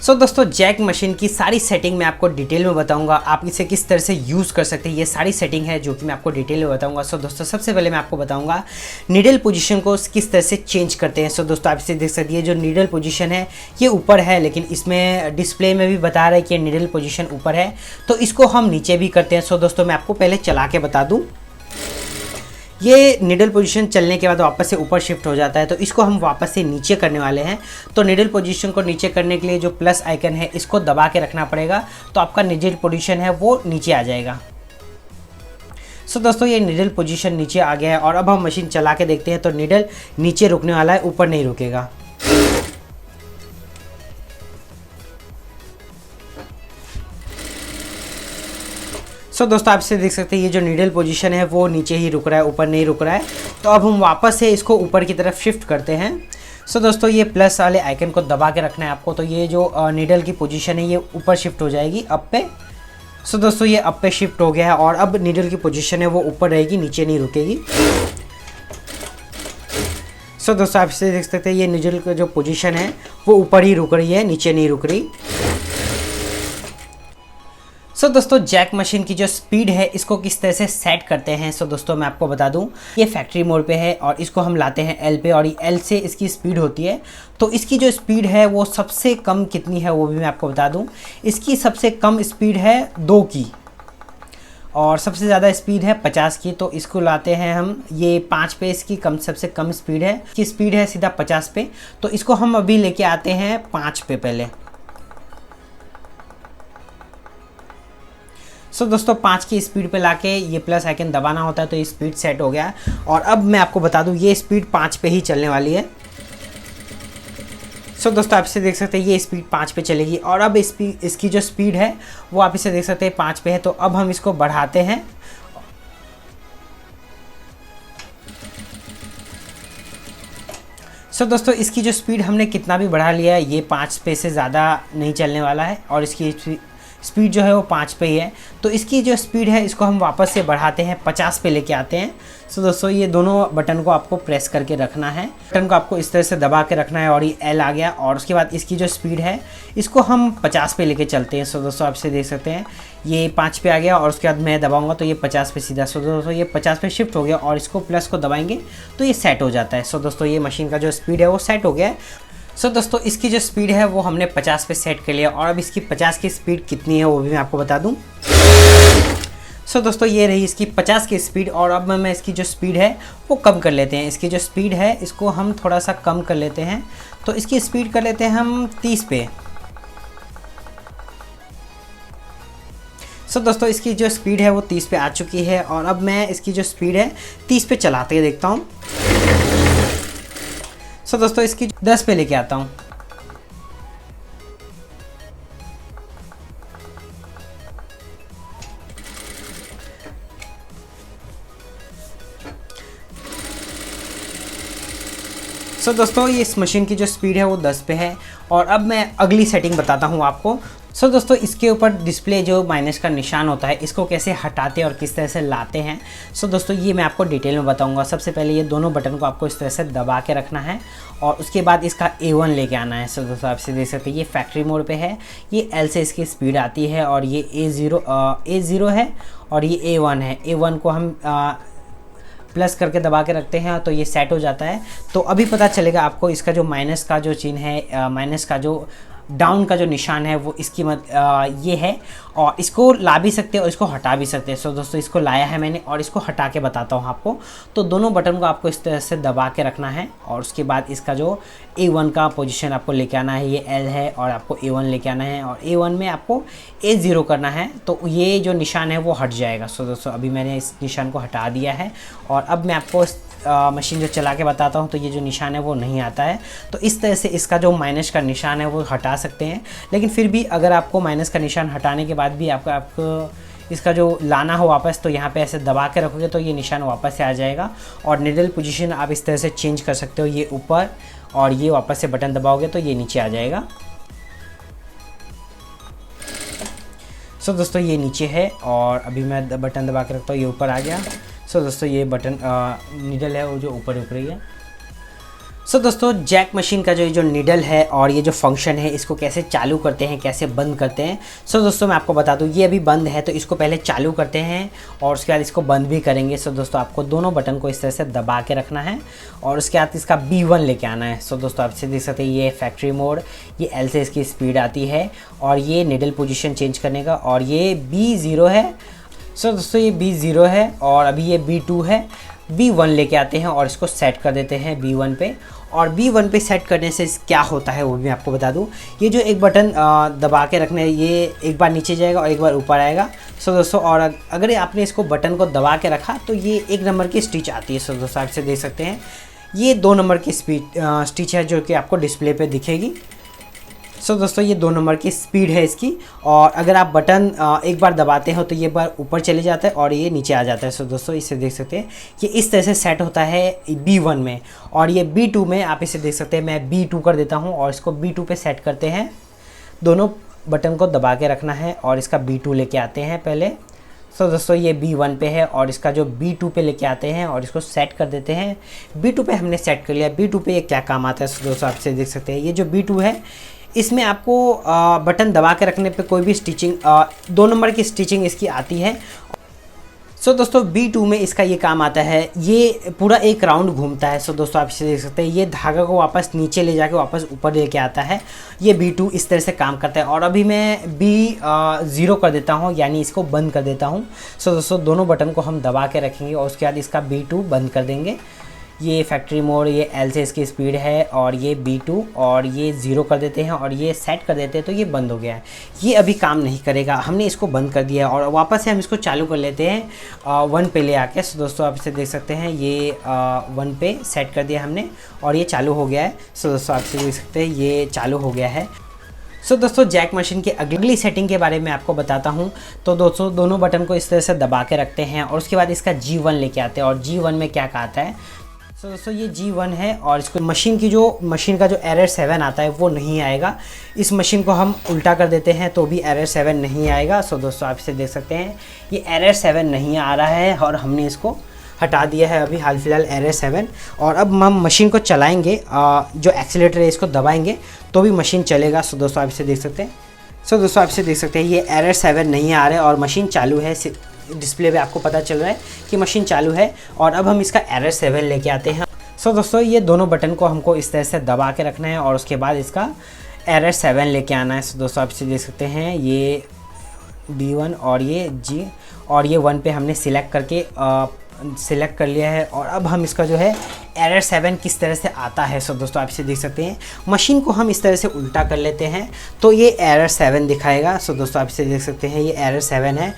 सो दोस्तों Jack machine की सारी सेटिंग मैं आपको डिटेल में बताऊंगा, आप इसे किस तरह से यूज़ कर सकते हैं। ये सारी सेटिंग है जो कि मैं आपको डिटेल में बताऊंगा। सो दोस्तों सबसे पहले मैं आपको बताऊंगा नीडल पोजीशन को किस तरह से चेंज करते हैं। सो दोस्तों आप इसे देख सकते हैं, ये जो नीडल पोजीशन है ये ऊपर है, लेकिन इसमें डिस्प्ले में भी बता रहा है कि नीडल पोजीशन ऊपर है, तो इसको हम नीचे भी करते हैं। सो दोस्तों मैं आपको पहले चला के बता दूँ, ये निडल पोजीशन चलने के बाद वापस से ऊपर शिफ्ट हो जाता है, तो इसको हम वापस से नीचे करने वाले हैं। तो निडल पोजीशन को नीचे करने के लिए जो प्लस आइकन है इसको दबा के रखना पड़ेगा, तो आपका निडल पोजीशन है वो नीचे आ जाएगा। सो दोस्तों ये निडल पोजीशन नीचे आ गया है और अब हम मशीन चला के देखते हैं। तो निडल नीचे रुकने वाला है, ऊपर नहीं रुकेगा। सो दोस्तों आप इसे देख सकते हैं, ये जो नीडल पोजीशन है वो नीचे ही रुक रहा है, ऊपर नहीं रुक रहा है। तो अब हम वापस से इसको ऊपर की तरफ शिफ्ट करते हैं। सो दोस्तों ये प्लस वाले आइकन को दबा के रखना है आपको, तो ये जो नीडल की पोजीशन है ये ऊपर शिफ्ट हो जाएगी अप पे। सो दोस्तों ये अप पे शिफ्ट हो गया है और अब नीडल की पोजीशन है वो ऊपर रहेगी, नीचे नहीं रुकेगी। सो दोस्तों आप इसे देख सकते हैं, ये नीडल का जो पोजीशन है वो ऊपर ही रुक रही है, नीचे नहीं रुक रही। सो दोस्तों जैक मशीन की जो स्पीड है इसको किस तरह से सेट करते हैं। सो दोस्तों मैं आपको बता दूं, ये फैक्ट्री मोड पे है और इसको हम लाते हैं एल पे, और ये एल से इसकी स्पीड होती है। तो इसकी जो स्पीड है वो सबसे कम कितनी है वो भी मैं आपको बता दूं। इसकी सबसे कम स्पीड है 2 की और सबसे ज़्यादा स्पीड है 50 की। तो इसको लाते हैं हम, ये 5 पे इसकी सबसे कम स्पीड है, इसकी स्पीड है सीधा 50 पे। तो इसको हम अभी लेके आते हैं 5 पे पहले। सो दोस्तों 5 की स्पीड पे लाके ये प्लस आइकन दबाना होता है, तो ये स्पीड सेट हो गया। और अब मैं आपको बता दूं ये स्पीड 5 पे ही चलने वाली है। सो दोस्तों आप इसे देख सकते हैं, ये स्पीड 5 पे चलेगी। और अब इसकी जो स्पीड है वो आप इसे देख सकते हैं 5 पे है। तो अब हम इसको बढ़ाते हैं। सो दोस्तों इसकी जो स्पीड हमने कितना भी बढ़ा लिया है, ये 5 पे से ज़्यादा नहीं चलने वाला है और इसकी स्पीड जो है वो 5 पे ही है। तो इसकी जो स्पीड है इसको हम वापस से बढ़ाते हैं, 50 पे लेके आते हैं। सो दोस्तों ये दोनों बटन को आपको प्रेस करके रखना है, बटन को आपको इस तरह से दबा के रखना है और ये एल आ गया। और उसके बाद इसकी जो स्पीड है इसको हम 50 पे लेके चलते हैं। सो दोस्तों आप इसे देख सकते हैं, ये 5 पे आ गया और उसके बाद मैं दबाऊंगा तो ये 50 पे सीधा। सो दोस्तों ये 50 पे शिफ्ट हो गया और इसको प्लस को दबाएंगे तो ये सेट हो जाता है। सो दोस्तों ये मशीन का जो स्पीड है वो सेट हो गया है। सो दोस्तों इसकी जो स्पीड है वो हमने 50 पे सेट कर लिया। और अब इसकी 50 की स्पीड कितनी है वो भी मैं आपको बता दूं। सो दोस्तों ये रही इसकी 50 की स्पीड। और अब मैं इसकी जो स्पीड है वो कम कर लेते हैं। इसकी जो स्पीड है इसको हम थोड़ा सा कम कर लेते हैं, तो इसकी स्पीड कर लेते हैं हम 30 पे। सो दोस्तों इसकी जो स्पीड है वो 30 पे आ चुकी है। और अब मैं इसकी जो स्पीड है 30 पे चलाते हुए देखता हूँ। सो दोस्तों इसकी 10 पे लेके आता हूँ। सो दोस्तों ये इस मशीन की जो स्पीड है वो 10 पे है। और अब मैं अगली सेटिंग बताता हूँ आपको। सो दोस्तों इसके ऊपर डिस्प्ले जो माइनस का निशान होता है इसको कैसे हटाते और किस तरह से लाते हैं, सो दोस्तों ये मैं आपको डिटेल में बताऊंगा। सबसे पहले ये दोनों बटन को आपको इस तरह से दबा के रखना है और उसके बाद इसका A1 लेके आना है। सो दोस्तों आप इसे देख सकते हैं, ये फैक्ट्री मोड पे है, ये L से इसकी स्पीड आती है और ये A0 है और ये A1 है। A1 को हम प्लस करके दबा के रखते हैं तो ये सेट हो जाता है। तो अभी पता चलेगा आपको इसका जो माइनस का जो चिन्ह है, माइनस का जो डाउन का जो निशान है वो इसकी ये है। और इसको ला भी सकते हैं और इसको हटा भी सकते हैं। सो दोस्तों इसको लाया है मैंने और इसको हटा के बताता हूँ आपको। तो दोनों बटन को आपको इस तरह से दबा के रखना है और उसके बाद इसका जो A1 का पोजीशन आपको लेके आना है, ये L है और आपको A1 लेके आना है और A1 में आपको A0 करना है, तो ये जो निशान है वो हट जाएगा। सो दोस्तों अभी मैंने इस निशान को हटा दिया है और अब मैं आपको मशीन जो चला के बताता हूँ तो ये जो निशान है वो नहीं आता है। तो इस तरह से इसका जो माइनस का निशान है वो हटा सकते हैं। लेकिन फिर भी अगर आपको माइनस का निशान हटाने के बाद भी आपको इसका जो लाना हो वापस, तो यहाँ पे ऐसे दबा के रखोगे तो ये निशान वापस से आ जाएगा। और निडल पोजीशन आप इस तरह से चेंज कर सकते हो, ये ऊपर, और ये वापस से बटन दबाओगे तो ये नीचे आ जाएगा। सो दोस्तों ये नीचे है और अभी मैं बटन दबा के रखता हूँ, ये ऊपर आ गया। सो दोस्तों ये बटन नीडल है वो जो ऊपर ही है। सो दोस्तों जैक मशीन का जो निडल है और ये जो फंक्शन है इसको कैसे चालू करते हैं, कैसे बंद करते हैं। सो दोस्तों मैं आपको बता दूं, ये अभी बंद है तो इसको पहले चालू करते हैं और उसके बाद इसको बंद भी करेंगे। सो दोस्तों आपको दोनों बटन को इस तरह से दबा के रखना है और उसके बाद इसका B1 लेके आना है। सो दोस्तों आप इसे देख सकते हैं, ये फैक्ट्री मोड, ये L से इसकी स्पीड आती है और ये निडल पोजिशन चेंज करने का, और ये B0 है। सो दोस्तों ये B0 है और अभी ये B2 है। B1 लेके आते हैं और इसको सेट कर देते हैं B1 पे। और B1 पे सेट करने से क्या होता है वो भी मैं आपको बता दूं। ये जो एक बटन दबा के रखना है, ये एक बार नीचे जाएगा और एक बार ऊपर आएगा। सो दोस्तों और अगर आपने इसको बटन को दबा के रखा तो ये 1 नंबर की स्टिच आती है। सो दोस्तों आप इसे देख सकते हैं, ये 2 नंबर की स्टिच है जो कि आपको डिस्प्ले पे दिखेगी। सो दोस्तों ये 2 नंबर की स्पीड है इसकी, और अगर आप बटन एक बार दबाते हो तो ये बार ऊपर चले जाता है और ये नीचे आ जाता है। सो दोस्तों इसे देख सकते हैं, ये इस तरह से सेट होता है B1 में, और ये B2 में आप इसे देख सकते हैं। मैं B2 कर देता हूँ और इसको B2 पे सेट करते हैं। दोनों बटन को दबा के रखना है और इसका B2 लेके आते हैं पहले। सो दोस्तों ये B1 पे है और इसका जो B2 पे लेके आते हैं और इसको सेट कर देते हैं। B2 पे हमने सेट कर लिया। B2 पे ये क्या काम आता है, सो दोस्तों आप इसे देख सकते हैं, ये जो B2 है इसमें आपको बटन दबा के रखने पे कोई भी स्टिचिंग 2 नंबर की स्टिचिंग इसकी आती है। सो दोस्तों B2 में इसका ये काम आता है, ये पूरा एक राउंड घूमता है। सो दोस्तों आप इसे देख सकते हैं, ये धागा को वापस नीचे ले जाके वापस ऊपर लेके आता है। ये B2 इस तरह से काम करता है। और अभी मैं B0 कर देता हूँ, यानी इसको बंद कर देता हूँ। सो दोस्तों दोनों बटन को हम दबा के रखेंगे और उसके बाद इसका B2 बंद कर देंगे। ये फैक्ट्री मोड, ये L से इसकी स्पीड है और ये B2, और ये 0 कर देते हैं और ये सेट कर देते हैं तो ये बंद हो गया है। ये अभी काम नहीं करेगा, हमने इसको बंद कर दिया है और वापस से हम इसको चालू कर लेते हैं 1 पे ले आके। सो दोस्तों आप इसे देख सकते हैं, ये 1 पे सेट कर दिया हमने और ये चालू हो गया है। सो दोस्तों आप इसे देख सकते हैं, ये चालू हो गया है। सो दोस्तों जैक मशीन की अगली सेटिंग के बारे में आपको बताता हूं। तो दोस्तों दोनों बटन को इस तरह से दबा के रखते हैं और उसके बाद इसका G1 लेके आते हैं। और G1 में क्या कहता है, सो दोस्तों ये G1 है और इसको मशीन का जो एरर 7 आता है वो नहीं आएगा। इस मशीन को हम उल्टा कर देते हैं तो भी एरर 7 नहीं आएगा। सो दोस्तों आप इसे देख सकते हैं, ये एरर 7 नहीं आ रहा है और हमने इसको हटा दिया है अभी हाल फिलहाल एरर 7। और अब हम मशीन को चलाएंगे, जो एक्सीलेटर है इसको दबाएंगे तो भी मशीन चलेगा। सो दोस्तों आप इसे देख सकते हैं, ये एरर 7 नहीं आ रहा है और मशीन चालू है। डिस्प्ले पे आपको पता चल रहा है कि मशीन चालू है। और अब हम इसका एरर 7 लेके आते हैं। सो दोस्तों ये दोनों बटन को हमको इस तरह से दबा के रखना है और उसके बाद इसका एरर 7 लेके आना है। सो दोस्तों आप इसे देख सकते हैं, ये B1 और ये G और ये 1 पे हमने सिलेक्ट कर लिया है। और अब हम इसका जो है एरर 7 किस तरह से आता है। सो दोस्तों आप इसे देख सकते हैं, मशीन को हम इस तरह से उल्टा कर लेते हैं तो ये एरर 7 दिखाएगा। सो दोस्तों आप इसे देख सकते हैं, ये एरर 7 है।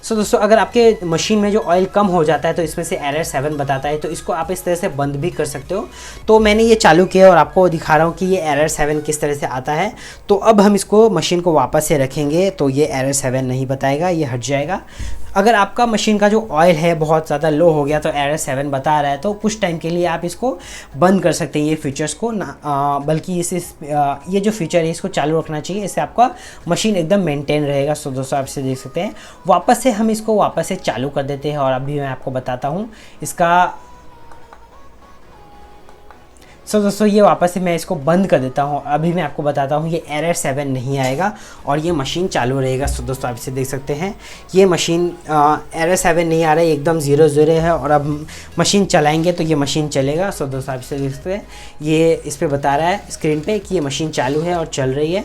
सो दोस्तों अगर आपके मशीन में जो ऑयल कम हो जाता है तो इसमें से एरर 7 बताता है, तो इसको आप इस तरह से बंद भी कर सकते हो। तो मैंने ये चालू किया और आपको दिखा रहा हूँ कि ये एरर 7 किस तरह से आता है। तो अब हम इसको मशीन को वापस से रखेंगे तो ये एरर 7 नहीं बताएगा, ये हट जाएगा। अगर आपका मशीन का जो ऑयल है बहुत ज़्यादा लो हो गया तो एरर 7 बता रहा है, तो कुछ टाइम के लिए आप इसको बंद कर सकते हैं ये फीचर्स को ना, बल्कि ये जो फीचर है इसको चालू रखना चाहिए, इससे आपका मशीन एकदम मेंटेन रहेगा। सो दोस्तों आप इसे देख सकते हैं, वापस से हम इसको वापस से चालू कर देते हैं और अभी मैं आपको बताता हूँ इसका। सो दोस्तों ये वापस से मैं इसको बंद कर देता हूँ। अभी मैं आपको बताता हूँ, ये एरर 7 नहीं आएगा और ये मशीन चालू रहेगा। सो दोस्तों आप इसे देख सकते हैं, ये मशीन एरर 7 नहीं आ रहा है, एकदम 0 है। और अब मशीन चलाएंगे तो ये मशीन चलेगा। सो दोस्तों आप इसे देख सकते हैं, ये इस पर बता रहा है स्क्रीन पे कि ये मशीन चालू है और चल रही है।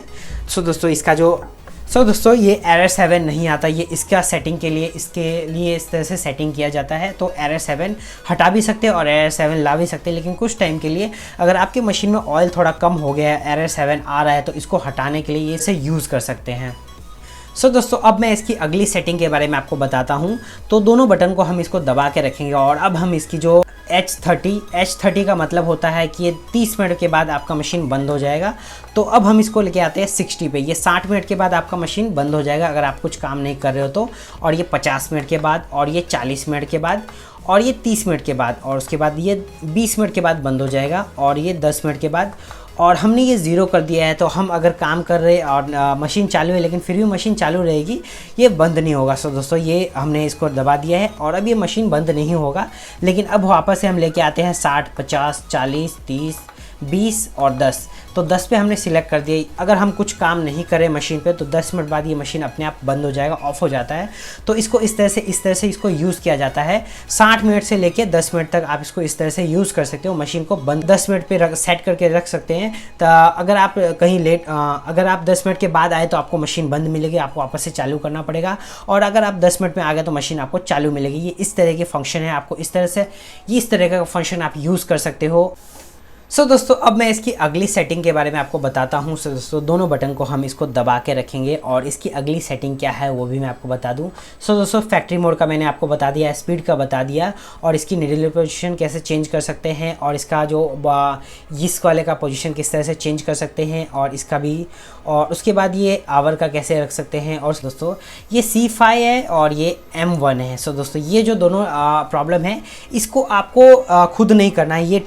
सो दोस्तों ये एरर 7 नहीं आता, ये इसका सेटिंग के लिए इस तरह से सेटिंग किया जाता है। तो एरर 7 हटा भी सकते हैं और एरर 7 ला भी सकते हैं, लेकिन कुछ टाइम के लिए अगर आपके मशीन में ऑयल थोड़ा कम हो गया है, एरर 7 आ रहा है, तो इसको हटाने के लिए इसे यूज़ कर सकते हैं। सो दोस्तों अब मैं इसकी अगली सेटिंग के बारे में आपको बताता हूँ। तो दोनों बटन को हम इसको दबा के रखेंगे और अब हम इसकी जो H30 का मतलब होता है कि ये 30 मिनट के बाद आपका मशीन बंद हो जाएगा। तो अब हम इसको लेके आते हैं 60 पे। ये 60 मिनट के बाद आपका मशीन बंद हो जाएगा अगर आप कुछ काम नहीं कर रहे हो तो। और ये 50 मिनट के बाद, और ये 40 मिनट के बाद, और ये 30 मिनट के बाद, और उसके बाद ये 20 मिनट के बाद बंद हो जाएगा, और ये 10 मिनट के बाद। और हमने ये 0 कर दिया है, तो हम अगर काम कर रहे और मशीन चालू है लेकिन फिर भी मशीन चालू रहेगी, ये बंद नहीं होगा। सो दोस्तों ये हमने इसको दबा दिया है और अब ये मशीन बंद नहीं होगा। लेकिन अब वापस से हम लेके आते हैं 60, 50, 40, 30, 20 और 10। तो 10 पे हमने सिलेक्ट कर दिया। अगर हम कुछ काम नहीं करें मशीन पे तो 10 मिनट बाद ये मशीन अपने आप बंद हो जाएगा, ऑफ हो जाता है। तो इसको इस तरह से इसको यूज़ किया जाता है। 60 मिनट से लेके 10 मिनट तक आप इसको इस तरह से यूज़ कर सकते हो। मशीन को बंद 10 मिनट पे सेट करके रख सकते हैं। तो अगर आप कहीं अगर आप 10 मिनट के बाद आए तो आपको मशीन बंद मिलेगी, आपको वापस से चालू करना पड़ेगा। और अगर आप 10 मिनट में आ गए तो मशीन आपको चालू मिलेगी। ये इस तरह के फंक्शन है, आपको इस तरह का फंक्शन आप यूज़ कर सकते हो। दोस्तों अब मैं इसकी अगली सेटिंग के बारे में आपको बताता हूँ। दोस्तों दोनों बटन को हम इसको दबा के रखेंगे और इसकी अगली सेटिंग क्या है वो भी मैं आपको बता दूँ। दोस्तों फैक्ट्री मोड का मैंने आपको बता दिया, स्पीड का बता दिया, और इसकी नीडल पोजीशन कैसे चेंज कर सकते हैं, और इसका जो इस वाले का पोजीशन किस तरह से चेंज कर सकते हैं, और इसका भी, और उसके बाद ये आवर का कैसे रख सकते हैं। और दोस्तों ये C5 है और ये M1 है। दोस्तों ये जो दोनों प्रॉब्लम है इसको आपको खुद नहीं करना है, ये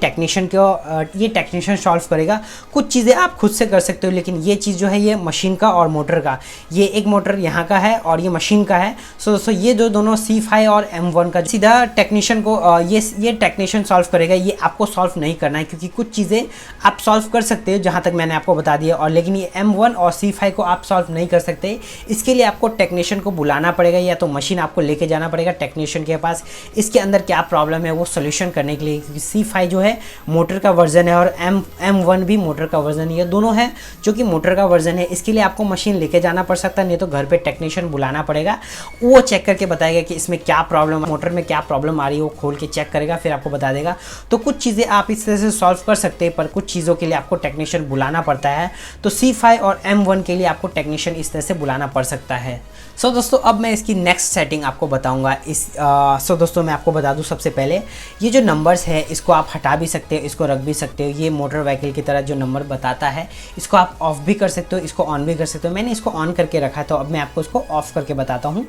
टेक्नीशियन सॉल्व करेगा। कुछ चीज़ें आप खुद से कर सकते हो, लेकिन ये चीज़ जो है ये मशीन का और मोटर का, ये एक मोटर यहाँ का है और ये मशीन का है। दोस्तों ये जो दोनों C5 और M1 का सीधा टेक्नीशियन को ये टेक्नीशियन सॉल्व करेगा। ये आपको सॉल्व नहीं करना है, क्योंकि कुछ चीज़ें आप सॉल्व कर सकते हो जहाँ तक मैंने आपको बता दिया, और लेकिन ये M1 और C5 को आप सॉल्व नहीं कर सकते। इसके लिए आपको टेक्नीशियन को बुलाना पड़ेगा, या तो मशीन आपको लेके जाना पड़ेगा टेक्नीशियन के पास, इसके अंदर क्या प्रॉब्लम है वो सोल्यूशन करने के लिए। क्योंकि C5 जो है मोटर का वर्जन है और M1 भी मोटर का वर्जन है, ये दोनों है जो कि मोटर का वर्जन है। इसके लिए आपको मशीन लेके जाना पड़ सकता है, नहीं तो घर पे टेक्नीशियन बुलाना पड़ेगा। वो चेक करके बताएगा कि इसमें क्या प्रॉब्लम है, मोटर में क्या प्रॉब्लम आ रही है, वो खोल के चेक करेगा, फिर आपको बता देगा। तो कुछ चीज़ें आप इस तरह से सॉल्व कर सकते हैं, पर कुछ चीज़ों के लिए आपको टेक्नीशियन बुलाना पड़ता है। तो C5 और M1 के लिए आपको टेक्नीशियन इस तरह से बुलाना पड़ सकता है। दोस्तों अब मैं इसकी नेक्स्ट सेटिंग आपको बताऊंगा। दोस्तों मैं आपको बता दूं, सबसे पहले ये जो नंबर्स है इसको आप हटा भी सकते हो, इसको रख भी सकते हो। ये मोटर व्हीकल की तरह जो नंबर बताता है इसको आप ऑफ भी कर सकते हो, इसको ऑन भी कर सकते हो। मैंने इसको ऑन करके रखा है, तो अब मैं आपको इसको ऑफ करके बताता हूँ।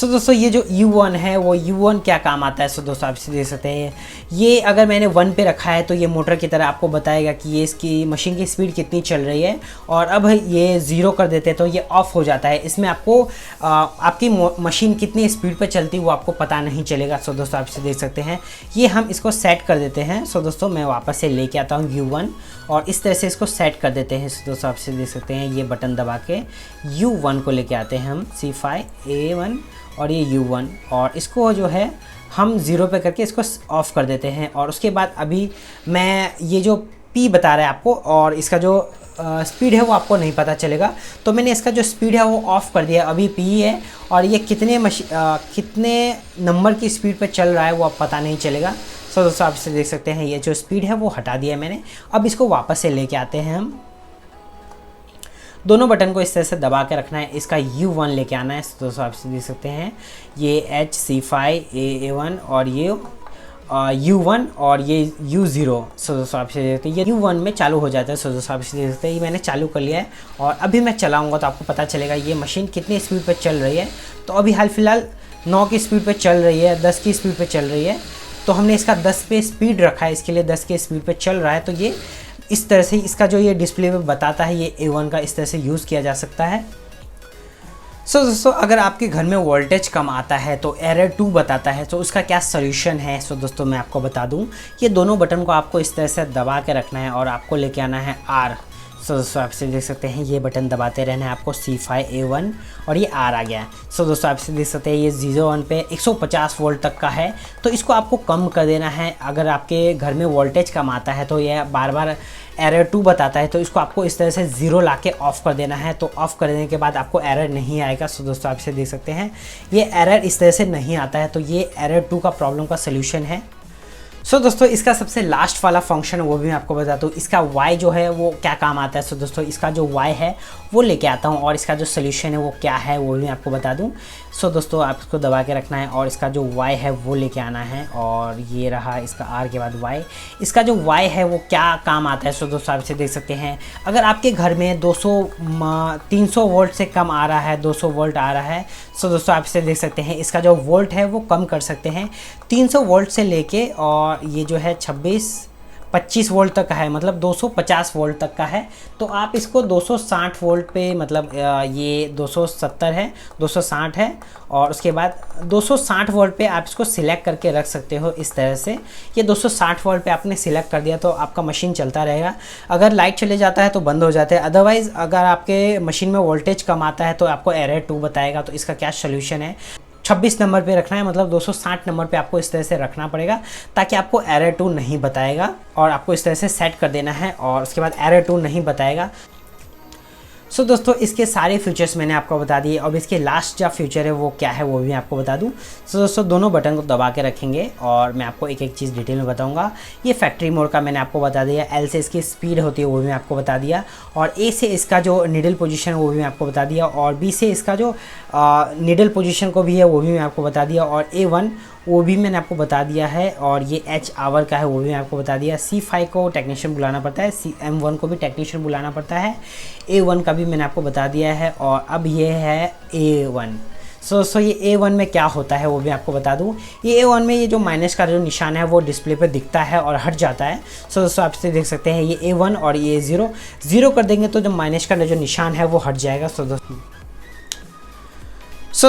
दोस्तों ये जो U1 है वो U1 क्या काम आता है। दोस्तों आप इसे देख सकते हैं, ये अगर मैंने 1 पे रखा है तो ये मोटर की तरह आपको बताएगा कि ये इसकी मशीन की स्पीड कितनी चल रही है, और अब ये 0 कर देते हैं तो ये ऑफ हो जाता है। इसमें आपको आपकी मशीन कितनी स्पीड पे चलती है वो आपको पता नहीं चलेगा। दोस्तों आप इसे देख सकते हैं, ये हम इसको सेट कर देते हैं। दोस्तों मैं वापस से लेके आता हूँ U1 और इस तरह से इसको सेट कर देते हैं। दोस्तों आप इसे देख सकते हैं, ये बटन दबा के U1 को लेके आते हैं हम, C5 A1 और ये U1, और इसको जो है हम 0 पे करके इसको ऑफ़ कर देते हैं। और उसके बाद अभी मैं ये जो P बता रहा है आपको, और इसका जो स्पीड है वो आपको नहीं पता चलेगा, तो मैंने इसका जो स्पीड है वो ऑफ़ कर दिया। अभी P है और ये कितने नंबर की स्पीड पे चल रहा है वो आप पता नहीं चलेगा। दोस्तों आप इसे देख सकते हैं, ये जो स्पीड है वो हटा दिया मैंने। अब इसको वापस से लेके आते हैं हम। दोनों बटन को इस तरह से दबा के रखना है, इसका U1 लेके आना है। दोस्तों आप देख सकते हैं, ये C5 A1 और ये U1 और ये U0। दोस्तों आप इसे देखते हैं, ये U1 में चालू हो जाता है। दोस्तों आप इसे देख सकते हैं, ये मैंने चालू कर लिया है, और अभी मैं चलाऊंगा तो आपको पता चलेगा ये मशीन कितनी स्पीड पर चल रही है। तो अभी हाल फिलहाल 9 की स्पीड पर चल रही है, 10 की स्पीड पर चल रही है। तो हमने इसका 10 पे स्पीड रखा है, इसके लिए 10 की स्पीड पर चल रहा है। तो ये इस तरह से इसका जो ये डिस्प्ले पे बताता है, ये A1 का इस तरह से यूज़ किया जा सकता है। दोस्तों अगर आपके घर में वोल्टेज कम आता है तो एरर 2 बताता है, तो उसका क्या सोल्यूशन है। दोस्तों मैं आपको बता दूं, ये दोनों बटन को आपको इस तरह से दबा के रखना है और आपको लेके आना है R। दोस्तों आप इसे देख सकते हैं, ये बटन दबाते रहना है आपको, C5 A1 और ये R आ गया है। दोस्तों आप इसे देख सकते हैं, ये 0 पे 150 वोल्ट तक का है, तो इसको आपको कम कर देना है। अगर आपके घर में वोल्टेज कम आता है तो यह बार बार एरर 2 बताता है, तो इसको आपको इस तरह से 0 ला के ऑफ़ कर देना है। तो ऑफ़ कर देने के बाद आपको एरर नहीं आएगा। दोस्तों आप इसे देख सकते हैं, ये एरर इस तरह से नहीं आता है, तो ये एरर 2 का प्रॉब्लम का सल्यूशन है। दोस्तों इसका सबसे लास्ट वाला फंक्शन वो भी मैं आपको बताता हूँ, इसका Y जो है वो क्या काम आता है। दोस्तों इसका जो Y है वो लेके आता हूँ, और इसका जो सोल्यूशन है वो क्या है वो भी मैं आपको बता दूँ। दोस्तों आप इसको दबा के रखना है और इसका जो Y है वो लेके आना है, और ये रहा इसका R के बाद Y। इसका जो Y है वो क्या काम आता है। दोस्तों आप इसे देख सकते हैं, अगर आपके घर में 300 वोल्ट से कम आ रहा है, 200 वोल्ट आ रहा है, दोस्तों आप इसे देख सकते हैं, इसका जो वोल्ट है वो कम कर सकते हैं 300 वोल्ट से लेके, और ये जो है 26 25 वोल्ट तक का है, मतलब 250 वोल्ट तक का है। तो आप इसको 260 वोल्ट पे, मतलब ये 270 है, 260 है, और उसके बाद 260 वोल्ट पे आप इसको सिलेक्ट करके रख सकते हो इस तरह से। ये 260 वोल्ट पे आपने सिलेक्ट कर दिया तो आपका मशीन चलता रहेगा। अगर लाइट चले जाता है तो बंद हो जाता है। अदरवाइज़ अगर आपके मशीन में वोल्टेज कम आता है तो आपको एरर 2 बताएगा। तो इसका क्या सोल्यूशन है, 26 नंबर पे रखना है, मतलब 260 नंबर पे आपको इस तरह से रखना पड़ेगा ताकि आपको एरर 2 नहीं बताएगा। और आपको इस तरह से सेट कर देना है और उसके बाद एरर 2 नहीं बताएगा। सो दोस्तों इसके सारे फीचर्स मैंने आपको बता दिए। अब इसके लास्ट जो फीचर है वो क्या है वो भी आपको बता दूं। सो दोस्तों दोनों बटन को दबा के रखेंगे और मैं आपको एक एक चीज़ डिटेल में बताऊंगा। ये फैक्ट्री मोड का मैंने आपको बता दिया, एल से इसकी स्पीड होती है वो भी मैं आपको बता दिया, और ए से इसका जो निडल पोजीशन वो भी मैं आपको बता दिया, और बी से इसका जो निडल पोजीशन को भी है वो भी मैं आपको बता दिया, और A1 वो भी मैंने आपको बता दिया है, और ये H आवर का है वो भी मैं आपको बता दिया। C5 को टेक्नीशियन बुलाना पड़ता है, M1 को भी टेक्नीशियन बुलाना पड़ता है, A1 का भी मैंने आपको बता दिया है, और अब ये है A1। सो ये A1 में क्या होता है वो भी आपको बता दूं। ये A1 में ये जो माइनस का जो निशान है वो डिस्प्ले पे दिखता है और हट जाता है। सो दोस्तों आप इसे देख सकते हैं, ये A1 और ये 0 कर देंगे तो जो माइनस का जो निशान है वो हट जाएगा। सो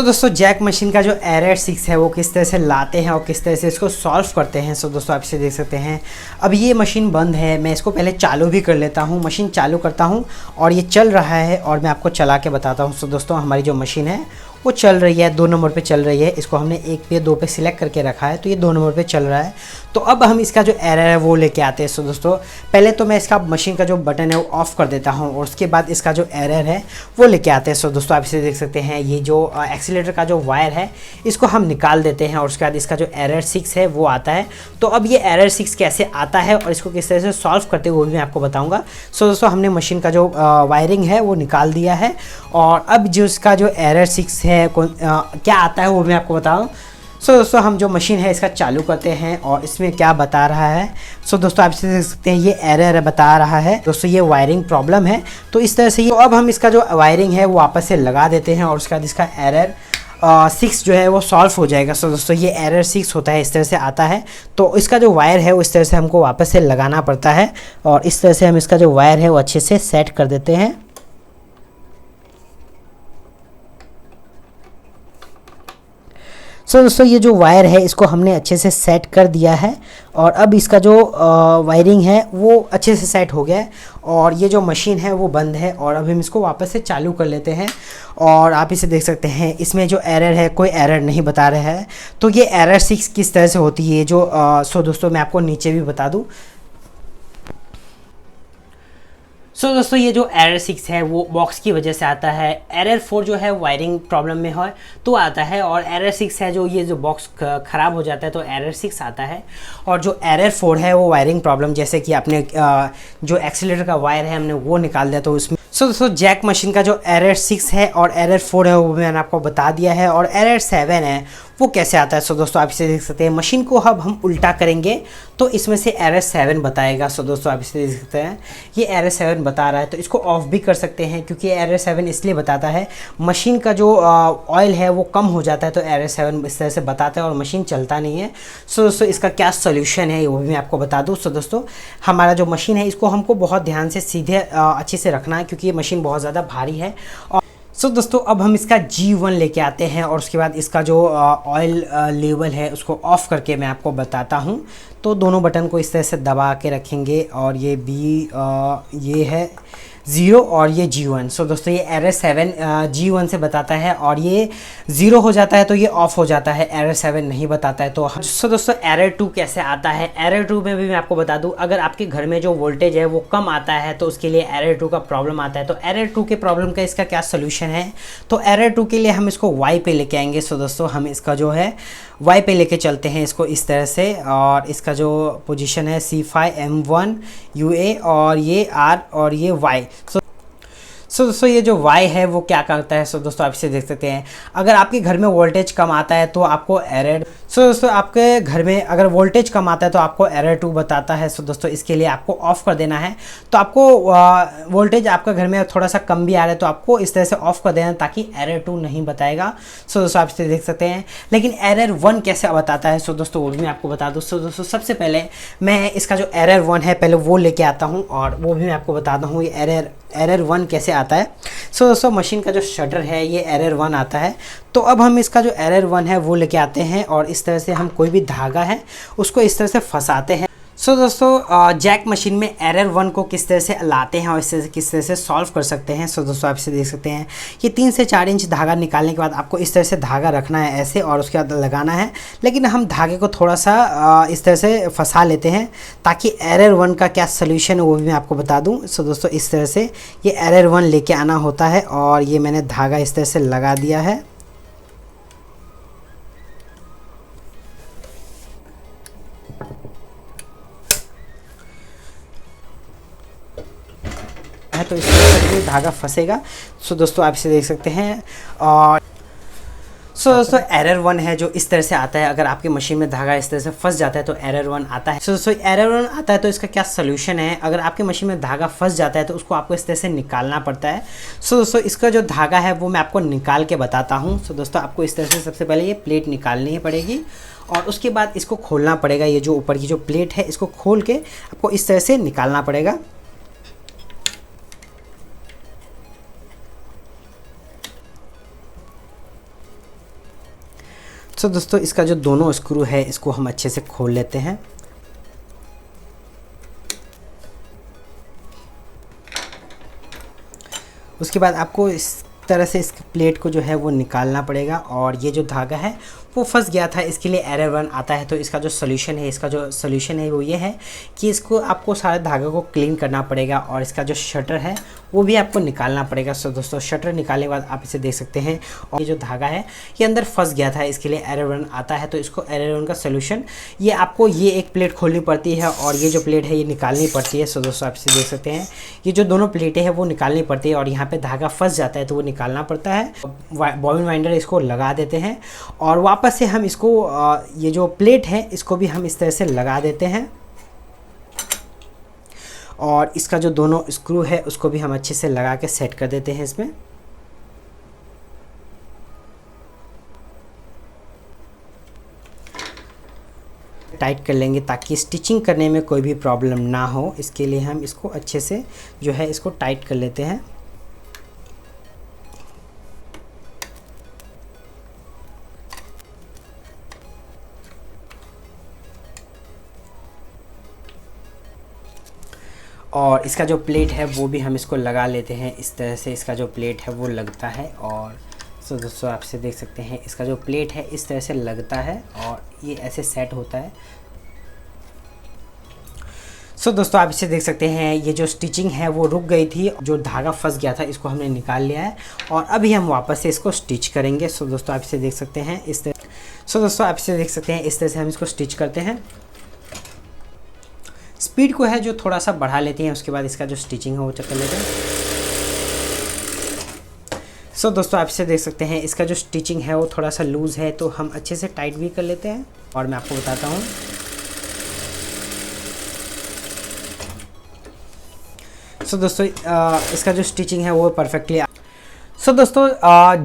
दोस्तों जैक मशीन का जो एरर 6 है वो किस तरह से लाते हैं और किस तरह से इसको सॉल्व करते हैं। सो दोस्तों आप इसे देख सकते हैं। अब ये मशीन बंद है, मैं इसको पहले चालू भी कर लेता हूँ। मशीन चालू करता हूँ और ये चल रहा है और मैं आपको चला के बताता हूँ। सो दोस्तों हमारी जो मशीन है वो चल रही है, 2 नंबर पे चल रही है। इसको हमने 1 पे 2 पे सिलेक्ट करके रखा है तो ये 2 नंबर पे चल रहा है। तो अब हम इसका जो एरर है वो लेके आते हैं। सो दोस्तों पहले तो मैं इसका मशीन का जो बटन है वो ऑफ़ कर देता हूँ और उसके बाद इसका जो एरर है वो लेके आते हैं। सो दोस्तों आप इसे देख सकते हैं, ये जो एक्सीलेटर का जो वायर है इसको हम निकाल देते हैं और उसके बाद इसका जो एरर 6 है वो आता है। तो अब ये एरर 6 कैसे आता है और इसको किस तरह से सॉल्व करते हैं वो भी मैं आपको बताऊँगा। सो दोस्तों हमने मशीन का जो वायरिंग है वो निकाल दिया है और अब जो इसका जो एरर 6 है क्या आता है वो मैं आपको बताऊँ। सो दोस्तों हम जो मशीन है इसका चालू करते हैं और इसमें क्या बता रहा है। सो दोस्तों आप इसे देख सकते हैं, ये एरर बता रहा है। दोस्तों ये वायरिंग प्रॉब्लम है तो इस तरह से। तो अब हम इसका जो वायरिंग है वो वापस से लगा देते हैं और उसके बाद इसका एरर 6 जो है वो सॉल्व हो जाएगा। सो दोस्तों ये एरर 6 होता है, इस तरह से आता है। तो इसका जो वायर है वो इस तरह से हमको वापस से लगाना पड़ता है और इस तरह से हम इसका जो वायर है वो अच्छे से सेट कर देते हैं। सो दोस्तों ये जो वायर है इसको हमने अच्छे से सेट कर दिया है और अब इसका जो वायरिंग है वो अच्छे से सेट हो गया है और ये जो मशीन है वो बंद है। और अब हम इसको वापस से चालू कर लेते हैं और आप इसे देख सकते हैं, इसमें जो एरर है कोई एरर नहीं बता रहा है। तो ये एरर 6 किस तरह से होती है जो सो दोस्तों मैं आपको नीचे भी बता दूँ। सो दोस्तों ये जो एरर 6 है वो बॉक्स की वजह से आता है। एरर 4 जो है वायरिंग प्रॉब्लम में है तो आता है, और एरर 6 है जो ये जो बॉक्स ख़राब हो जाता है तो एरर 6 आता है। और जो एरर 4 है वो वायरिंग प्रॉब्लम, जैसे कि आपने जो एक्सीलेटर का वायर है हमने वो निकाल दिया तो उसमें। सो दोस्तों जैक मशीन का जो एरर 6 है और एरर 4 है वो मैंने आपको बता दिया है। और एरर 7 है वो कैसे आता है। सो दोस्तों आप इसे देख सकते हैं, मशीन को अब हम उल्टा करेंगे तो इसमें से एरर 7 बताएगा। सो दोस्तों आप इसे देख सकते हैं, ये एरर 7 बता रहा है। तो इसको ऑफ भी कर सकते हैं क्योंकि एरर 7 इसलिए बताता है, मशीन का जो ऑयल है वो कम हो जाता है तो एरर 7 इस तरह से बताता है और मशीन चलता नहीं है। सो दोस्तों इसका क्या सोल्यूशन है वो भी मैं आपको बता दूँ। सो दोस्तों हमारा जो मशीन है इसको हमको बहुत ध्यान से सीधे अच्छे से रखना है क्योंकि ये मशीन बहुत ज़्यादा भारी है। और सो दोस्तों अब हम इसका G1 लेके आते हैं और उसके बाद इसका जो ऑयल लेवल है उसको ऑफ़ करके मैं आपको बताता हूँ। तो दोनों बटन को इस तरह से दबा के रखेंगे और ये ये है 0 और ये G1। सो दोस्तों ये एरर 7 G1 से बताता है और ये 0 हो जाता है तो ये ऑफ हो जाता है, एरर 7 नहीं बताता है। तो सो दोस्तों एरर 2 कैसे आता है। एरर 2 में भी मैं आपको बता दूं, अगर आपके घर में जो वोल्टेज है वो कम आता है तो उसके लिए एरर 2 का प्रॉब्लम आता है। तो एरर 2 के प्रॉब्लम का इसका क्या सोल्यूशन है। तो एरर 2 के लिए हम इसको Y पे लेके आएंगे। सो दोस्तों हम इसका जो है Y पे लेके चलते हैं इसको इस तरह से, और इसका जो पोजीशन है C5 M1 UA और ये R और ये Y। सो दोस्तों ये जो Y है वो क्या करता है, सो दोस्तों आप इसे देख सकते हैं। अगर आपके घर में वोल्टेज कम आता है तो आपको एरर, सो दोस्तों आपके घर में अगर वोल्टेज कम आता है तो आपको एरर 2 बताता है। सो दोस्तों इसके लिए आपको ऑफ़ कर देना है। तो आपको वोल्टेज आपका घर में थोड़ा सा कम भी आ रहा है तो आपको इस तरह से ऑफ़ कर देना है ताकि एरर 2 नहीं बताएगा। सो दोस्तों आप इसे देख सकते हैं। लेकिन एरर 1 कैसे बताता है, सो दोस्तों वो भी मैं आपको बता दूँ। सो दोस्तों सबसे पहले मैं इसका जो एरर 1 है पहले वो लेके आता हूँ और वो भी मैं आपको बताता हूँ ये एरर 1 कैसे आता है। सो दोस्तों मशीन का जो शटर है ये एरर 1 आता है। तो अब हम इसका जो एरर 1 है वो लेके आते हैं और इस तरह से हम कोई भी धागा है उसको इस तरह से फंसाते हैं। सो दोस्तों जैक मशीन में एरर 1 को किस तरह से लाते हैं और इस तरह से किस तरह से सॉल्व कर सकते हैं। सो दोस्तों आप इसे देख सकते हैं। ये 3 से 4 इंच धागा निकालने के बाद आपको इस तरह से धागा रखना है ऐसे और उसके बाद लगाना है। लेकिन हम धागे को थोड़ा सा इस तरह से फंसा लेते हैं ताकि एरर 1 का क्या सोल्यूशन है वो भी मैं आपको बता दूं। सो दोस्तों इस तरह से ये एरर 1 लेके आना होता है और ये मैंने धागा इस तरह से लगा दिया है। तो इस तरह से धागा फंसेगा। सो दोस्तों आप इसे देख सकते हैं। और सो दोस्तों एरर 1 है जो इस तरह से आता है। अगर आपकी मशीन में धागा इस तरह से फंस जाता है तो एरर 1 आता है। सो दोस्तों एरर 1 आता है तो इसका क्या सोल्यूशन है। अगर आपकी मशीन में धागा फंस जाता है तो उसको आपको इस तरह से निकालना पड़ता है। सो दोस्तों इसका जो धागा है वो मैं आपको निकाल के बताता हूँ। सो दोस्तों आपको इस तरह से सबसे पहले ये प्लेट निकालनी पड़ेगी और उसके बाद इसको खोलना पड़ेगा। ये जो ऊपर की जो प्लेट है इसको खोल के आपको इस तरह से निकालना पड़ेगा। तो दोस्तों इसका जो दोनों स्क्रू है इसको हम अच्छे से खोल लेते हैं। उसके बाद आपको इस तरह से इस प्लेट को जो है वो निकालना पड़ेगा और ये जो धागा है वो फंस गया था, इसके लिए एरर 1 आता है। तो इसका जो सोल्यूशन है वो ये है कि इसको आपको सारे धागे को क्लीन करना पड़ेगा और इसका जो शटर है वो भी आपको निकालना पड़ेगा। सो दोस्तों शटर निकालने के बाद आप इसे देख सकते हैं और ये जो धागा है ये अंदर फंस गया था, इसके लिए एरर 1 आता है। तो इसको एरर 1 का सोल्यूशन ये आपको ये एक प्लेट खोलनी पड़ती है और ये जो प्लेट है ये निकालनी पड़ती है। सो दोस्तों आप इसे देख सकते हैं। ये जो दोनों प्लेटें हैं वो निकालनी पड़ती है और यहाँ पर धागा फंस जाता है तो वो निकालना पड़ता है। बॉबिन वाइंडर इसको लगा देते हैं और वापस से हम इसको ये जो प्लेट है इसको भी हम इस तरह से लगा देते हैं और इसका जो दोनों स्क्रू है उसको भी हम अच्छे से लगा के सेट कर देते हैं। इसमें टाइट कर लेंगे ताकि स्टिचिंग करने में कोई भी प्रॉब्लम ना हो। इसके लिए हम इसको अच्छे से जो है इसको टाइट कर लेते हैं। और इसका जो प्लेट है वो भी हम इसको लगा लेते हैं। इस तरह से इसका जो प्लेट है वो लगता है और सो दोस्तों आप इसे देख सकते हैं। इसका जो प्लेट है इस तरह से लगता है और ये ऐसे सेट होता है। सो दोस्तों आप इसे देख सकते हैं। ये जो स्टिचिंग है वो रुक गई थी, जो धागा फंस गया था इसको हमने निकाल लिया है और अभी हम वापस से इसको स्टिच करेंगे। सो दोस्तों आप इसे देख सकते हैं इस तरह। सो दोस्तों आप इसे देख सकते हैं इस तरह से हम इसको स्टिच करते हैं। स्पीड को है जो थोड़ा सा बढ़ा लेते हैं, उसके बाद इसका जो स्टिचिंग है वो चेक कर लेते हैं। सो दोस्तों आप इसे देख सकते हैं। इसका जो स्टिचिंग है वो थोड़ा सा लूज़ है तो हम अच्छे से टाइट भी कर लेते हैं और मैं आपको बताता हूँ। सो दोस्तों इसका जो स्टिचिंग है वो परफेक्टली। सो दोस्तों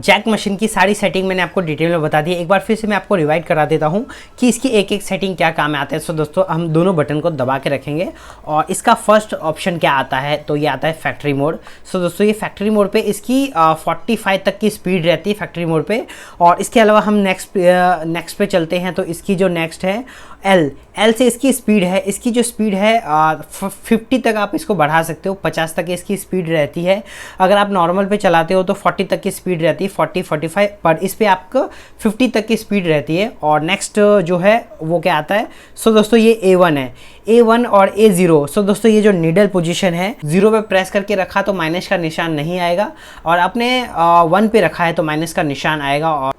जैक मशीन की सारी सेटिंग मैंने आपको डिटेल में बता दी है। एक बार फिर से मैं आपको रिवाइड करा देता हूँ कि इसकी एक एक सेटिंग क्या काम में आता है। सो दोस्तों हम दोनों बटन को दबा के रखेंगे और इसका फर्स्ट ऑप्शन क्या आता है, तो ये आता है फैक्ट्री मोड। सो दोस्तों ये फैक्ट्री मोड पे इसकी 45 तक की स्पीड रहती है फैक्ट्री मोड पे। और इसके अलावा हम नेक्स्ट पे चलते हैं तो इसकी जो नेक्स्ट है एल से इसकी स्पीड है, इसकी जो स्पीड है 50 तक आप इसको बढ़ा सकते हो। 50 तक इसकी स्पीड रहती है। अगर आप नॉर्मल पे चलाते हो तो 40 तक की स्पीड रहती है, 40-45, पर इस पे आपको 50 तक की स्पीड रहती है। और नेक्स्ट जो है वो क्या आता है। सो दोस्तों ये A1 है, A1 और A0। सो दोस्तों ये जो नीडल पोजीशन है 0 पे प्रेस करके रखा तो माइनस का निशान नहीं आएगा और आपने 1 पे रखा है तो माइनस का निशान आएगा। और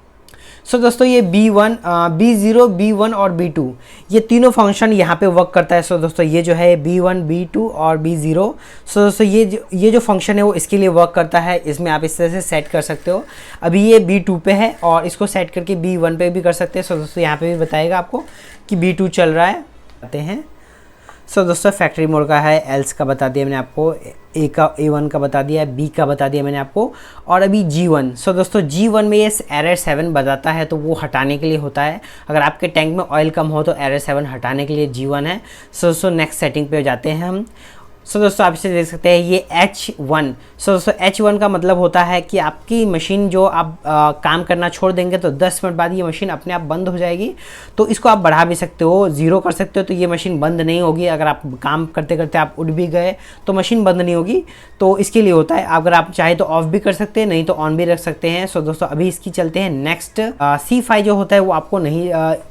सो दोस्तों ये B1, B0, B1 और B2 ये तीनों फंक्शन यहाँ पे वर्क करता है। सो दोस्तों ये जो है B1, B2 और B0, सो दोस्तों ये जो फंक्शन है वो इसके लिए वर्क करता है। इसमें आप इस तरह से सेट कर सकते हो। अभी ये B2 पे है और इसको सेट करके B1 पे भी कर सकते हैं। सो दोस्तों यहाँ पे भी बताएगा आपको कि B2 चल रहा है। आते हैं। सो दोस्तों फैक्ट्री मोड का है, एल्स का बता दिया मैंने आपको, A1 का बता दिया, B का बता दिया मैंने आपको, और अभी G1। सो दोस्तों G1 में ये एरर 7 बताता है, तो वो हटाने के लिए होता है। अगर आपके टैंक में ऑयल कम हो तो एरर 7 हटाने के लिए G1 है। सो दोस्तों नेक्स्ट सेटिंग पे जाते हैं हम। सो दोस्तों आप इसे देख सकते हैं ये H1। सो दोस्तों H1 का मतलब होता है कि आपकी मशीन जो आप काम करना छोड़ देंगे तो 10 मिनट बाद ये मशीन अपने आप बंद हो जाएगी। तो इसको आप बढ़ा भी सकते हो, 0 कर सकते हो, तो ये मशीन बंद नहीं होगी। अगर आप काम करते करते आप उठ भी गए तो मशीन बंद नहीं होगी, तो इसके लिए होता है। अगर आप चाहे तो ऑफ भी कर सकते हैं, नहीं तो ऑन भी रख सकते हैं। सो दोस्तों अभी इसकी चलते हैं नेक्स्ट। C5 जो होता है वो आपको नहीं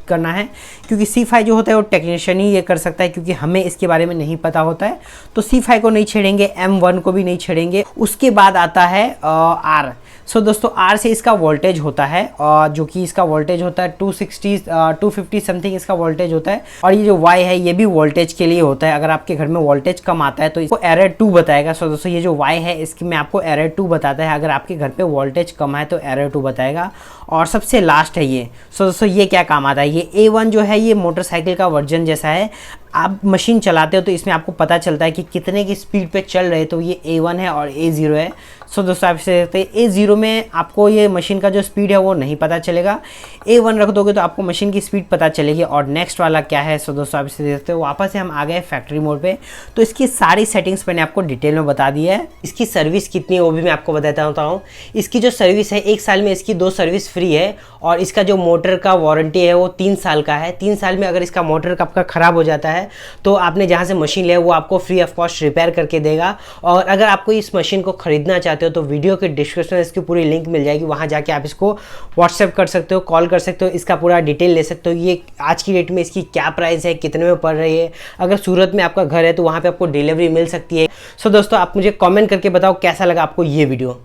करना है, क्योंकि C5 जो होता है वो टेक्नीशियन ही ये कर सकता है, क्योंकि हमें इसके बारे में नहीं पता होता है। तो C5 को नहीं छेड़ेंगे, M1 को भी नहीं छेड़ेंगे। उसके बाद आता है R। सो दोस्तों R से इसका वोल्टेज होता है, जो कि इसका वोल्टेज होता है 250 समथिंग इसका वोल्टेज होता है। और ये जो Y है ये भी वोल्टेज के लिए होता है। अगर आपके घर में वोल्टेज कम आता है तो इसको एरर 2 बताएगा। सो दोस्तों ये जो Y है इसकी में आपको एरर 2 बताता है। अगर आपके घर पे वोल्टेज कम है तो एरर 2 बताएगा। और सबसे लास्ट है ये। सो दोस्तों ये क्या काम आता है, ये A1 जो है ये मोटरसाइकिल का वर्जन जैसा है। आप मशीन चलाते हो तो इसमें आपको पता चलता है कि कितने की स्पीड पे चल रहे, तो ये A1 है और A0 है। सो दोस्तों आप इसे देखते हैं A0 में आपको ये मशीन का जो स्पीड है वो नहीं पता चलेगा। A1 रख दोगे तो आपको मशीन की स्पीड पता चलेगी। और नेक्स्ट वाला क्या है, सो दोस्तों आप इसे देखते हो। वापस से हम आ गए फैक्ट्री मोड पे। तो इसकी सारी सेटिंग्स मैंने आपको डिटेल में बता दी है। इसकी सर्विस कितनी है वो भी मैं आपको बताता हूँ। इसकी जो सर्विस है 1 साल में इसकी 2 सर्विस फ्री है। और इसका जो मोटर का वारंटी है वो 3 साल का है। 3 साल में अगर इसका मोटर आपका ख़राब हो जाता है तो आपने जहाँ से मशीन लिया वो आपको फ्री ऑफ कॉस्ट रिपेयर करके देगा। और अगर आपको इस मशीन को ख़रीदना चाहते हो तो वीडियो के डिस्क्रिप्शन में इसकी पूरी लिंक मिल जाएगी। वहाँ जाके आप इसको व्हाट्सएप कर सकते हो, कॉल कर सकते हो, इसका पूरा डिटेल ले सकते हो। ये आज की डेट में इसकी क्या प्राइस है, कितने में पड़ रही है। अगर सूरत में आपका घर है तो वहाँ पर आपको डिलीवरी मिल सकती है। सो दोस्तों आप मुझे कॉमेंट करके बताओ कैसा लगा आपको ये वीडियो।